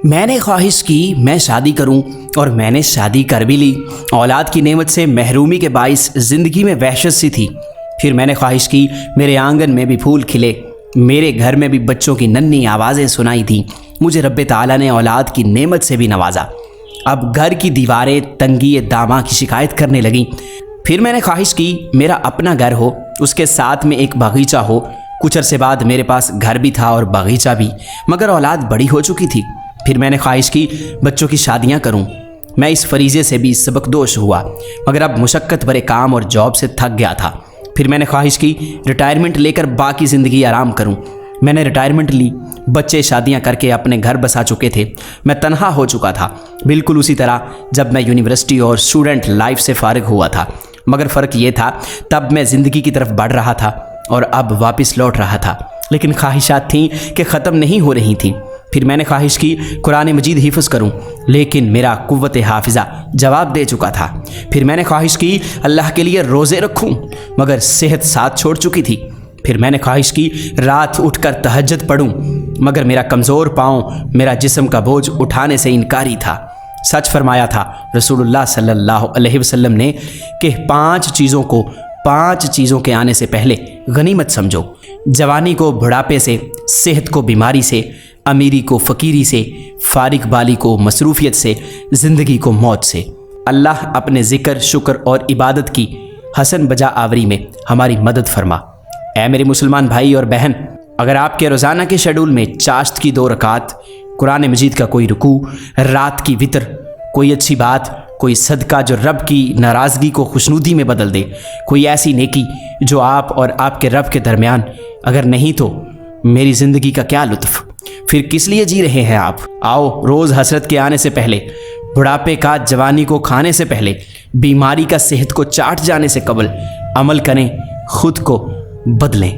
میں نے خواہش کی میں شادی کروں اور میں نے شادی کر بھی لی۔ اولاد کی نعمت سے محرومی کے باعث زندگی میں وحشت سی تھی۔ پھر میں نے خواہش کی میرے آنگن میں بھی پھول کھلے، میرے گھر میں بھی بچوں کی ننھی آوازیں سنائی تھیں۔ مجھے رب تعالیٰ نے اولاد کی نعمت سے بھی نوازا۔ اب گھر کی دیواریں تنگی داماں کی شکایت کرنے لگیں۔ پھر میں نے خواہش کی میرا اپنا گھر ہو، اس کے ساتھ میں ایک باغیچہ ہو۔ کچھ عرصے بعد میرے پاس گھر بھی تھا اور باغیچہ بھی، مگر اولاد بڑی ہو چکی تھی۔ پھر میں نے خواہش کی بچوں کی شادیاں کروں۔ میں اس فریضے سے بھی سبکدوش ہوا، مگر اب مشقت بھرے کام اور جاب سے تھک گیا تھا۔ پھر میں نے خواہش کی ریٹائرمنٹ لے کر باقی زندگی آرام کروں۔ میں نے ریٹائرمنٹ لی، بچے شادیاں کر کے اپنے گھر بسا چکے تھے، میں تنہا ہو چکا تھا، بالکل اسی طرح جب میں یونیورسٹی اور اسٹوڈنٹ لائف سے فارغ ہوا تھا، مگر فرق یہ تھا تب میں زندگی کی طرف بڑھ رہا تھا اور اب واپس لوٹ رہا تھا، لیکن خواہشات تھیں کہ ختم نہیں ہو رہی تھیں۔ پھر میں نے خواہش کی قرآن مجید حفظ کروں، لیکن میرا قوت حافظہ جواب دے چکا تھا۔ پھر میں نے خواہش کی اللہ کے لیے روزے رکھوں، مگر صحت ساتھ چھوڑ چکی تھی۔ پھر میں نے خواہش کی رات اٹھ کر تہجد پڑھوں، مگر میرا کمزور پاؤں میرا جسم کا بوجھ اٹھانے سے انکاری تھا۔ سچ فرمایا تھا رسول اللہ صلی اللہ علیہ وسلم نے کہ 5 چیزوں کو 5 چیزوں کے آنے سے پہلے غنیمت سمجھو: جوانی کو بڑھاپے سے، صحت کو بیماری سے، امیری کو فقیری سے، فارغ بالی کو مصروفیت سے، زندگی کو موت سے۔ اللہ اپنے ذکر، شکر اور عبادت کی حسن بجا آوری میں ہماری مدد فرما۔ اے میرے مسلمان بھائی اور بہن، اگر آپ کے روزانہ کے شیڈول میں چاشت کی 2 رکعت، قرآن مجید کا کوئی رکوع، رات کی وتر، کوئی اچھی بات، کوئی صدقہ جو رب کی ناراضگی کو خوشنودی میں بدل دے، کوئی ایسی نیکی جو آپ اور آپ کے رب کے درمیان، اگر نہیں تو میری زندگی کا کیا لطف؟ پھر کس لیے جی رہے ہیں آپ؟ آؤ روز حسرت کے آنے سے پہلے، بڑھاپے کا جوانی کو کھانے سے پہلے، بیماری کا صحت کو چاٹ جانے سے قبل عمل کریں، خود کو بدلیں۔